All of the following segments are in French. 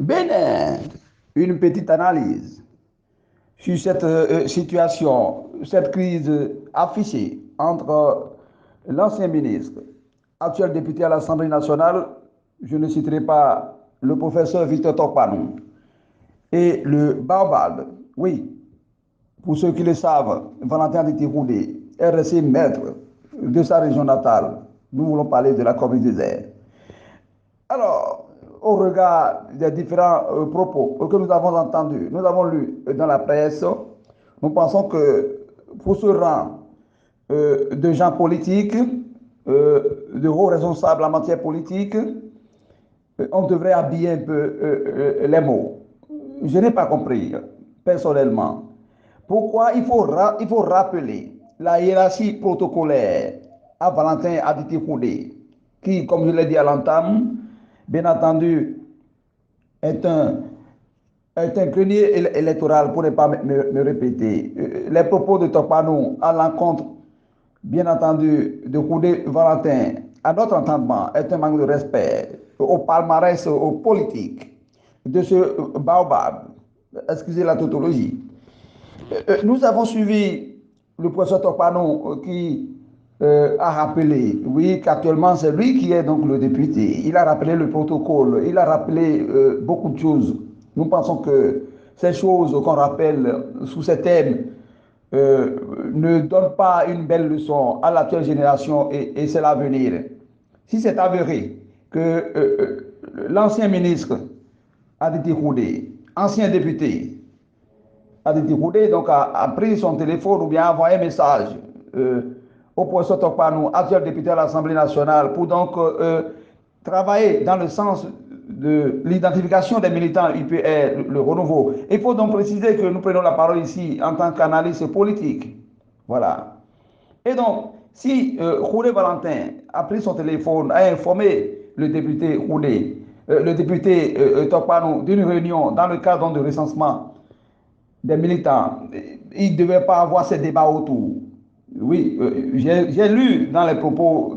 Bien, une petite analyse sur cette situation, cette crise affichée entre l'ancien ministre, actuel député à l'Assemblée nationale, je ne citerai pas le professeur Victor Tokpanou, et le baobab. Oui, pour ceux qui le savent, Valentin Aditi-Roudé, RSC maître de sa région natale. Nous voulons parler de la commune des airs. Alors, au regard des différents propos que nous avons entendus, nous avons lus dans la presse, nous pensons que pour ce rang de gens politiques, de hauts responsables en matière politique, on devrait habiller un peu les mots. Je n'ai pas compris, personnellement, pourquoi il faut rappeler la hiérarchie protocolaire à Valentin Aditi Koundé, qui, comme je l'ai dit à l'entame, bien entendu, est un, est un grenier électoral, pour ne pas me répéter. Les propos de Tokpanou à l'encontre, bien entendu, de Koundé Valentin, à notre entendement, est un manque de respect au palmarès au politique de ce baobab. Excusez la tautologie. Nous avons suivi le professeur Tokpanou qui a rappelé, oui, qu'actuellement c'est lui qui est donc le député. Il a rappelé le protocole, il a rappelé beaucoup de choses. Nous pensons que ces choses qu'on rappelle sous ces thèmes ne donnent pas une belle leçon à l'actuelle génération et c'est l'avenir. Si c'est avéré que l'ancien ministre Aditi Koundé, ancien député, Aditi Koundé donc a pris son téléphone ou bien a envoyé un message au professeur Tokpanou, actuel député à l'Assemblée nationale, pour donc travailler dans le sens de l'identification des militants UPR, le renouveau. Il faut donc préciser que nous prenons la parole ici en tant qu'analyste politique. Voilà. Et donc, si Koundé Valentin a pris son téléphone, a informé le député Koundé, le député Tokpanou d'une réunion dans le cadre de recensement des militants, il ne devait pas avoir ces débats autour. Oui, j'ai lu dans les propos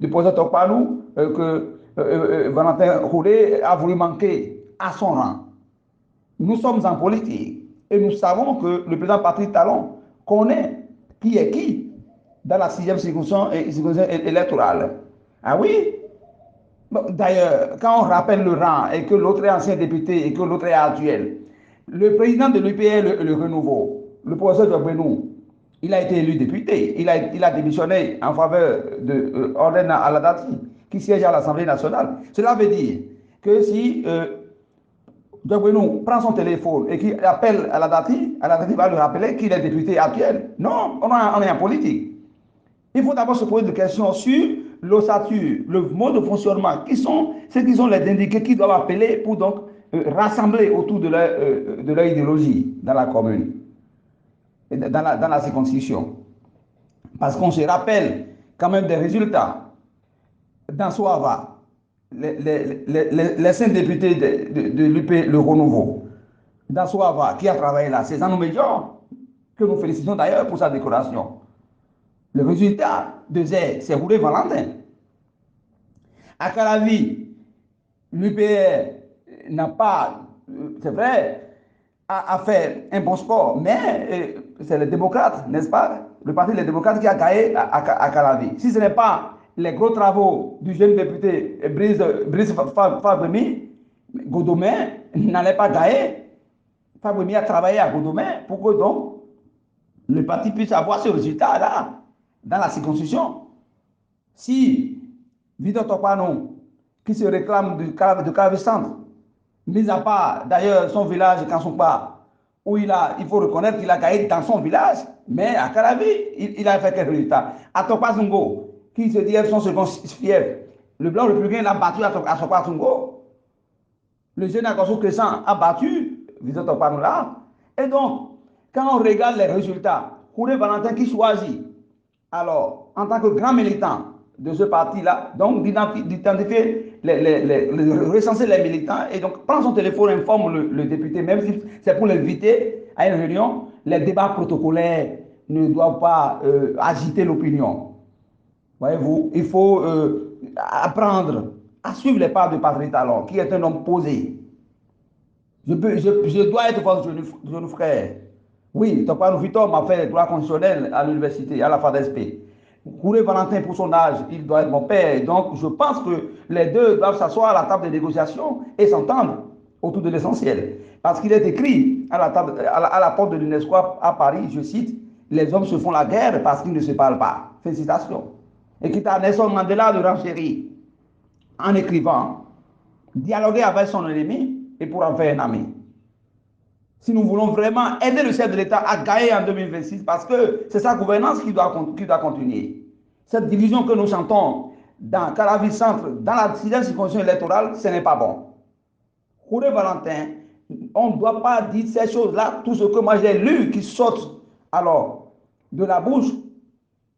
du professeur Tokpanou que Valentin Koundé a voulu manquer à son rang. Nous sommes en politique et nous savons que le président Patrick Talon connaît qui est qui dans la sixième circonscription électorale. Ah oui? Bon, d'ailleurs, quand on rappelle le rang et que l'autre est ancien député et que l'autre est actuel, le président de l'UPR, le renouveau, le professeur Djobrenou, il a été élu député. Il a démissionné en faveur de Ordena Aladati, qui siège à l'Assemblée nationale. Cela veut dire que si Djobrenou prend son téléphone et qu'il appelle Aladati va lui rappeler qu'il est député actuel. Non, on est en politique. Il faut d'abord se poser des questions sur l'ossature, le mode de fonctionnement, qui sont ceux qui sont les indiqués qui doivent appeler pour donc rassembler autour de leur idéologie dans la commune, dans la circonscription. Parce qu'on se rappelle quand même des résultats. Dans Soava, les 5 députés de l'UP, le Renouveau, dans Soava, qui a travaillé là, c'est Zanou Médior, que nous félicitons d'ailleurs pour sa décoration. Le résultat de Z, c'est Koundé Valentin. À Calavi, l'UPR n'a pas, c'est vrai, a fait un bon score, mais c'est les démocrates, n'est-ce pas? Le parti des démocrates qui a gagné à Calavi. Si ce n'est pas les gros travaux du jeune député Brice Fabremi, Godomain n'allait pas gagner. Fabremi a travaillé à Godomain pour que donc le parti puisse avoir ce résultat-là dans la circonscription. Si Victor Tokpanou, qui se réclame de Calavi Centre, mis à part d'ailleurs son village Kansoupa, où il faut reconnaître qu'il a gagné dans son village, mais à Calavi, il a fait quelques résultats. À Tokpa-Zungo, qui se dit son second fief, le blanc républicain l'a battu à Tokpa-Zungo. Le jeune Agosso Crescent a battu Victor Tokpanou là. Et donc, quand on regarde les résultats, Koundé Valentin qui choisit, alors, en tant que grand militant de ce parti-là, donc d'identifier, recenser les militants et donc prendre son téléphone, informe le député, même si c'est pour l'inviter à une réunion, les débats protocolaires ne doivent pas agiter l'opinion. Voyez-vous, il faut apprendre à suivre les pas de Patrick Talon, qui est un homme posé. Je dois être votre jeune frère. Oui, Topano Victor m'a fait droit constitutionnel à l'université, à la FADESP. Kouré Valentin, pour son âge, il doit être mon père. Donc, je pense que les deux doivent s'asseoir à la table de négociation et s'entendre autour de l'essentiel. Parce qu'il est écrit à la, table, à la porte de l'UNESCO à Paris, je cite, les hommes se font la guerre parce qu'ils ne se parlent pas. Félicitations. Et quitte à Nelson Mandela de renchérir en écrivant, dialoguer avec son ennemi et pour en faire un ami. Si nous voulons vraiment aider le chef de l'État à gagner en 2026, parce que c'est sa gouvernance qui doit continuer. Cette division que nous chantons dans Caravi Centre, dans la 6e circonscription électorale, ce n'est pas bon. Kouré Valentin, on ne doit pas dire ces choses-là, tout ce que moi j'ai lu qui saute alors de la bouche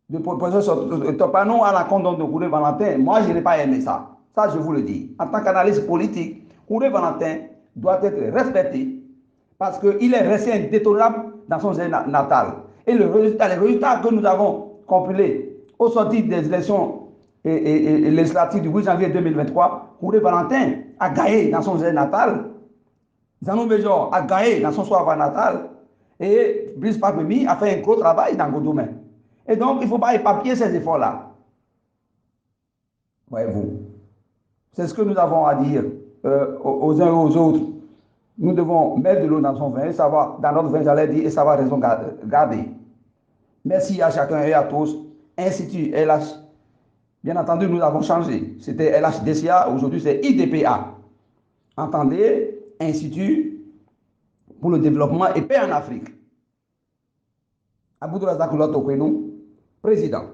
de professeur Topano à la compte de Kouré Valentin. Moi, je n'ai pas aimé ça. Ça, je vous le dis. En tant qu'analyste politique, Kouré Valentin doit être respecté parce qu'il est resté indétrônable dans son zone natal. Et les résultats que nous avons compilés au sortir des élections législatives du 8 janvier 2023, Kouré Valentin a gagné dans son zone natal, Zanou Major a gagné dans son soir natal, et Brice Papemi a fait un gros travail dans le domaine. Et donc, il ne faut pas éparpiller ces efforts-là. Voyez-vous, c'est ce que nous avons à dire aux uns et aux autres. Nous devons mettre de l'eau dans son vin, et savoir, dans notre vin, j'allais dire, et savoir raison garder. Merci à chacun et à tous. Institut LH, bien entendu, nous avons changé. C'était LHDCA, aujourd'hui c'est IDPA. Entendez, Institut pour le développement et paix en Afrique. Aboudoura Zakoula Tokwenou, président.